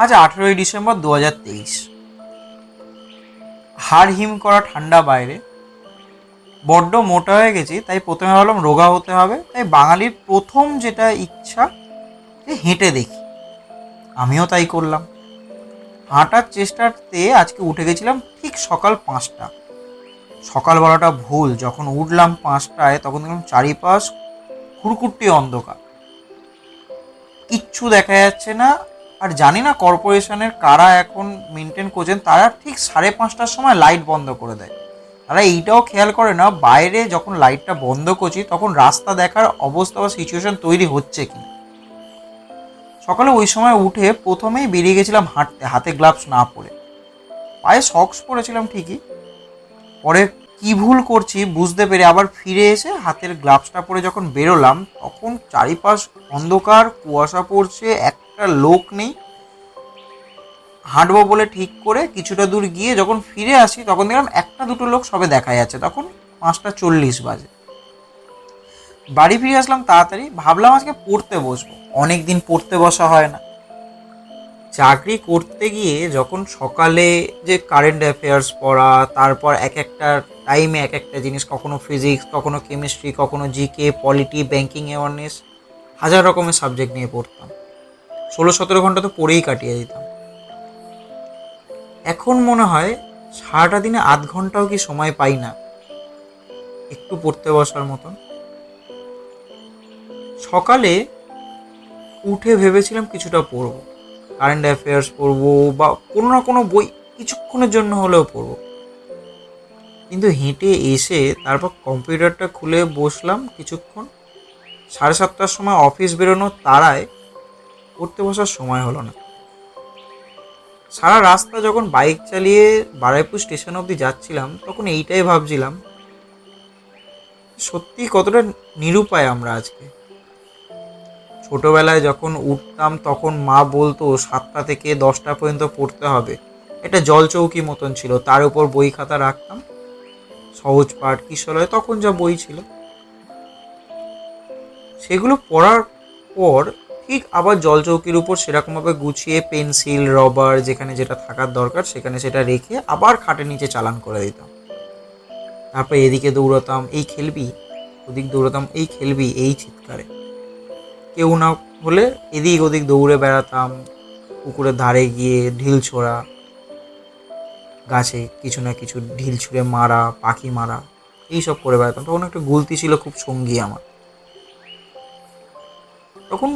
আজ 18ই ডিসেম্বর 2023। হাড় হিম করা ঠান্ডা বাইরে, বড্ড মোটা হয়ে গেছি, তাই প্রথমে ভাবলাম রোগা হতে হবে। তাই বাঙালির প্রথম যেটা ইচ্ছা যে হেঁটে দেখি, আমিও তাই করলাম। হাঁটার চেষ্টাতে আজকে উঠে গেছিলাম ঠিক সকাল 5টা। সকালবেলাটা ভুল, যখন উঠলাম 5টায় তখন দেখলাম চারিপাশ খুরকুট্টি অন্ধকার, কিচ্ছু দেখা যাচ্ছে না। আর জানি না কর্পোরেশনের কারা এখন মেনটেন করছেন, তারা ঠিক 5:30টার সময় লাইট বন্ধ করে দেয়। তারা এইটাও খেয়াল করে না বাইরে যখন লাইটটা বন্ধ করছি তখন রাস্তা দেখার অবস্থা বা সিচুয়েশন তৈরি হচ্ছে কি। সকালে ওই সময় উঠে প্রথমেই বেরিয়ে গেছিলাম হাঁটতে, হাতে গ্লাভস না পরে। পায়ে সক্স পরেছিলাম ঠিকই, পরে কি ভুল করছি বুঝতে পেরে আবার ফিরে এসে হাতের গ্লাভসটা পরে যখন বেরোলাম তখন চারিপাশ অন্ধকার, কুয়াশা পড়ছে, একটা লোক নেই। হাঁটবো বলে ঠিক করে কিছুটা দূর গিয়ে যখন ফিরে আসি তখন দেখলাম একটা দুটো লোক সবে দেখা যাচ্ছে। তখন 5:40 বাজে। বাড়ি ফিরে আসলাম তাড়াতাড়ি, ভাবলাম আজকে পড়তে বসবো, অনেক দিন পড়তে বসা হয় না। চাকরি করতে গিয়ে যখন সকালে যে কারেন্ট অ্যাফেয়ার্স পড়া, তারপর এক একটা টাইমে এক একটা জিনিস, কখনো ফিজিক্স, কখনো কেমিস্ট্রি, কখনো জিকে, পলিটি, ব্যাংকিং অ্যাওয়ারনেস, হাজার রকমের সাবজেক্ট নিয়ে পড়তাম। 16-17 ঘন্টা তো পড়েই কাটিয়ে দিতাম। এখন মনে হয় সারাটা দিনে আধ ঘন্টাও কি সময় পাই না একটু পড়তে বসার মতন। সকালে উঠে ভেবেছিলাম কিছুটা পড়বো, কারেন্ট অ্যাফেয়ার্স পড়বো বা কোনো না কোনো বই কিছুক্ষণের জন্য হলেও পড়বো। কিন্তু হেঁটে এসে তারপর কম্পিউটারটা খুলে বসলাম কিছুক্ষণ। 7:30টার সময় অফিস বেরোনোর তাড়ায় পড়তে বসার সময় হলো না। সারা রাস্তা যখন বাইক চালিয়ে বারুইপুর স্টেশন অবধি যাচ্ছিলাম তখন এইটাই ভাবছিলাম, সত্যি কতটা নিরুপায় আমরা আজকে। ছোটবেলায় যখন উঠতাম তখন মা বলতো 7টা থেকে 10টা পর্যন্ত পড়তে হবে। এটা জলচৌকি মতন ছিল, তার উপর বই খাতা রাখতাম, সহজ পাঠ, কিশোরয়, তখন যা বই ছিল সেগুলো পড়ার পর ঠিক আবার জলচৌকির উপর সেরকমভাবে গুছিয়ে পেন্সিল, রবার, যেখানে যেটা থাকার দরকার সেখানে সেটা রেখে আবার খাটের নিচে চালান করে দিতাম। তারপর এদিকে দৌড়াতাম, এই খেলবি, ওদিক দৌড়াতাম, এই খেলবি, এই চিৎকারে। কেউ না হলে এদিক ওদিক দৌড়ে বেড়াতাম, পুকুরের ধারে গিয়ে ঢিল ছোড়া, গাছে কিছু না কিছু ঢিল ছুঁড়ে মারা, পাখি মারা, এইসব করে বেড়াতাম। তখন একটা গুলতি ছিল খুব সঙ্গী আমার। তখন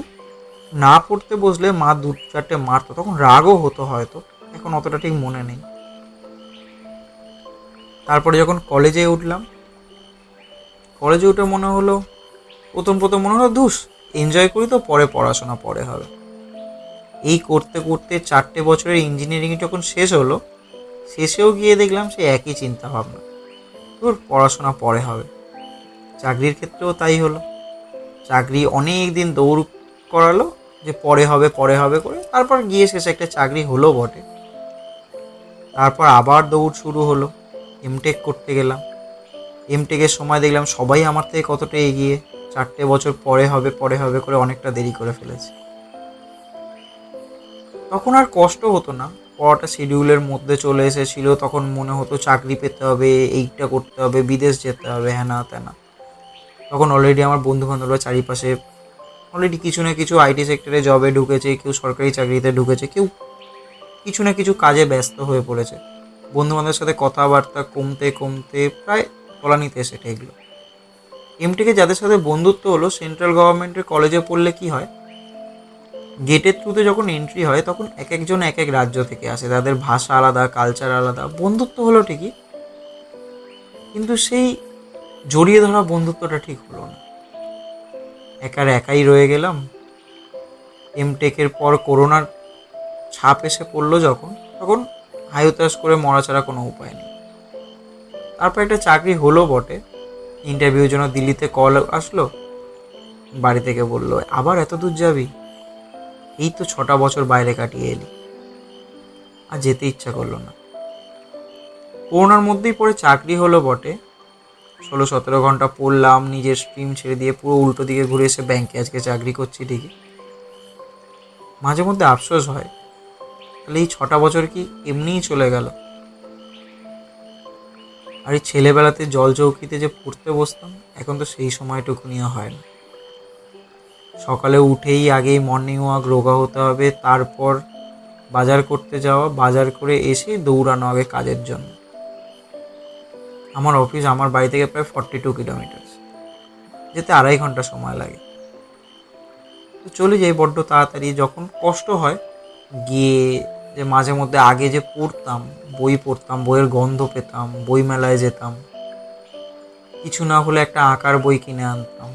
না পড়তে বসলে মা 2-4টে মারতো, তখন রাগও হতো হয়তো, এখন অতটা ঠিক মনে নেই। তারপরে যখন কলেজে উঠলাম, কলেজে উঠে মনে হলো, প্রথম মনে হলো ধুস, এনজয় করি তো, পরে পড়াশোনা পরে হবে। এই করতে করতে 4টে বছরের ইঞ্জিনিয়ারিং যখন শেষ হলো, শেষেও গিয়ে দেখলাম সে একই চিন্তা ভাবনা, তোর পড়াশোনা পরে হবে। চাকরির ক্ষেত্রেও তাই হলো। চাকরি অনেক দিন দৌড় করালো যে পরে হবে পরে হবে করে, তারপর গিয়ে শেষে একটা চাকরি হলো বটে। তারপর আবার দৌড় শুরু হলো, এমটেক করতে গেলাম। এমটেকের সময় দেখলাম সবাই আমার থেকে কতটা এগিয়ে, 4টে বছর পরে হবে করে অনেকটা দেরি করে ফেলেছে। তখন আর কষ্ট হতো না, পড়াটা শিডিউলের মধ্যে চলে এসেছিল। তখন মনে হতো চাকরি পেতে হবে, এইটা করতে হবে, বিদেশ যেতে হবে, হ্যানা ত্যানা। তখন অলরেডি আমার বন্ধুবান্ধবরা চারিপাশে অলরেডি কিছু না কিছু আইটি সেক্টরে জবে ঢুকেছে, কেউ সরকারি চাকরিতে ঢুকেছে, কেউ কিছু না কিছু কাজে ব্যস্ত হয়ে পড়েছে। বন্ধুবান্ধবের সাথে কথাবার্তা কমতে কমতে প্রায় তলানিতে এসে ঠেকলো। এমটেকে যাদের সাথে বন্ধুত্ব হলো, সেন্ট্রাল গভর্নমেন্টের কলেজে পড়লে কি হয়, গেটের থ্রুতে যখন এন্ট্রি হয় তখন এক একজন এক এক রাজ্য থেকে আসে, তাদের ভাষা আলাদা, কালচার আলাদা। বন্ধুত্ব হলো ঠিকই, কিন্তু সেই জড়িয়ে ধরা বন্ধুত্বটা ঠিক হলো না। একাই রয়ে গেলাম। এমটেকের পর করোনার ছাপ এসে পড়লো যখন, তখন হাইতাস করে মরা ছাড়া কোনো উপায় নেই। তারপর একটা চাকরি হলো বটে, ইন্টারভিউর জন্য দিল্লিতে কল আসলো, বাড়ি থেকে বললো আবার এত দূর যাবি, এই তো 6টা বছর বাইরে কাটিয়ে এলি। আর যেতে ইচ্ছা করলো না। করোনার মধ্যেই পরে চাকরি হলো বটে, 16-17 ঘন্টা পড়লাম, নিজের স্ট্রিম ছেড়ে দিয়ে পুরো উল্টো দিকে ঘুরে এসে ব্যাংকে আজকে চাকরি করছি ঠিকই। মাঝে মধ্যে আফসোস হয় তাহলে এই 6টা বছর কি এমনিই চলে গেল। আর এই ছেলেবেলাতে জল চৌকিতে যে পড়তে বসতাম, এখন তো সেই সময়টুকুনিও হয় না। সকালে উঠেই আগেই মর্নিং ওয়াক, রোগা হতে হবে, তারপর বাজার করতে যাওয়া, বাজার করে এসে দৌড়ানো আগে কাজের জন্য। আমার অফিস আমার বাড়ি থেকে প্রায় 42 কিলোমিটার, যেতে 2.5 ঘন্টা সময় লাগে। তো চলে যাই বড্ড তাড়াতাড়ি। যখন কষ্ট হয় গিয়ে, যে মাঝে মধ্যে আগে যে পড়তাম, বই পড়তাম, বইয়ের গন্ধ পেতাম, বই মেলায় যেতাম, কিছু না হলে একটা আঁকার বই কিনে আনতাম,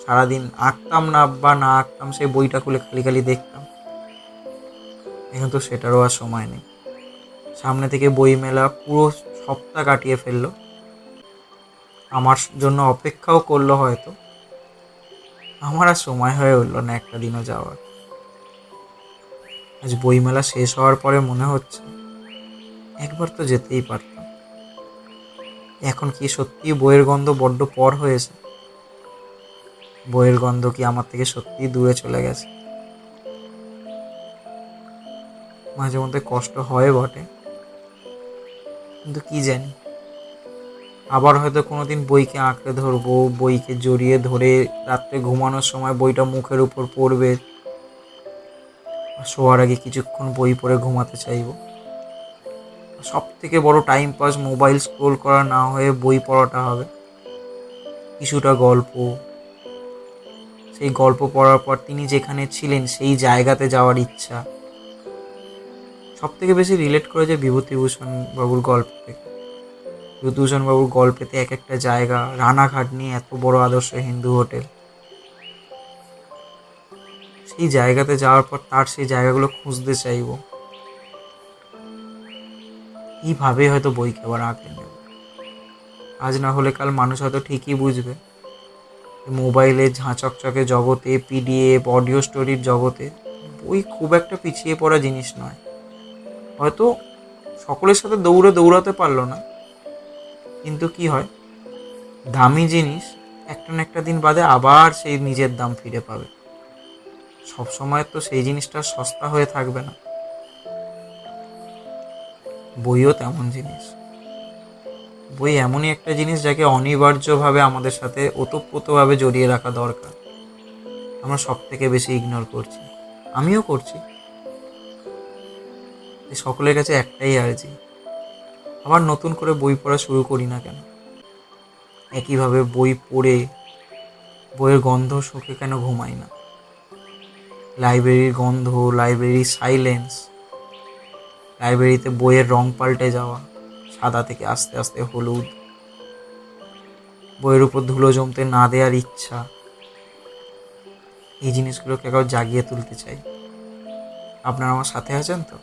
সারাদিন আঁকতাম না বা না আঁকতাম সেই বইটা খুলে খালি খালি দেখতাম। এখন তো সেটারও আর সময় নেই। সামনে থেকে বই মেলা পুরো সপ্তাহ কাটিয়ে ফেললো, আমার জন্য অপেক্ষাও করলো হয়তো। আমার আর সময় হয়ে উঠলো না একটা দিনও যাওয়ার। আজ বইমেলা শেষ হওয়ার পরে মনে হচ্ছে একবার তো যেতেই পারতাম। এখন কি সত্যি বইয়ের গন্ধ বড্ড পর হয়েছে? বইয়ের গন্ধ কি আমার থেকে সত্যিই দূরে চলে গেছে? মাঝে মধ্যে কষ্ট হয় বটে, কিন্তু কি জানি, আবার হয়তো কোনোদিন বইকে আঁকড়ে ধরবো, বইকে জড়িয়ে ধরে রাত্রে ঘুমানোর সময় বইটা মুখের উপর পড়বে, শোয়ার আগে কিছুক্ষণ বই পড়ে ঘুমাতে চাইবো। সব থেকে বড় টাইম পাস মোবাইল স্ক্রোল করা না হয়ে বই পড়াটা হবে। কিছুটা গল্প, সেই গল্প পড়ার পর তিনি যেখানে ছিলেন সেই জায়গাতে যাওয়ার ইচ্ছা। সব থেকে বেশি রিলেট করেছে বিভূতিভূষণ বাবুর গল্প থেকে। বিভূতিভূষণ বাবুর গল্পেতে এক একটা জায়গা, রানাঘাট নিয়ে এত বড় আদর্শ হিন্দু হোটেল, সেই জায়গাতে যাওয়ার পর তার সেই জায়গাগুলো খুঁজতে চাইবো। এইভাবেই হয়তো বইকে আবার আঁকড়ে নেব। আজ না হলে কাল মানুষ হয়তো ঠিকই বুঝবে, মোবাইলে ঝাঁচকচকে জগতে, পিডিএফ অডিও স্টোরির জগতে বই খুব একটা পিছিয়ে পড়া জিনিস নয়। হয়তো সকলের সাথে দৌড়াতে পারলো না, কিন্তু কি হয়, দামি জিনিস একটা না একটা দিন বাদে আবার সেই নিজের দাম ফিরে পাবে। সবসময় তো সেই জিনিসটা সস্তা হয়ে থাকবে না। বইও তেমন জিনিস। বই এমনই একটা জিনিস যাকে অনিবার্যভাবে আমাদের সাথে ওতপ্রোতভাবে জড়িয়ে রাখা দরকার। আমরা সব থেকে বেশি ইগনোর করছি, আমিও করছি। সকলের কাছে একটাই আর্জি, আবার নতুন করে বই পড়া শুরু করি না কেন? একইভাবে বই পড়ে বইয়ের গন্ধ শুকে কেন ঘুমাই না? লাইব্রেরির গন্ধ, লাইব্রেরির সাইলেন্স, লাইব্রেরিতে বইয়ের রং পাল্টে যাওয়া, সাদা থেকে আস্তে আস্তে হলুদ, বইয়ের উপর ধুলো জমতে না দেওয়ার ইচ্ছা, এই জিনিসগুলোকে একবার জাগিয়ে তুলতে চাই। আপনারা আমার সাথে আছেন তো?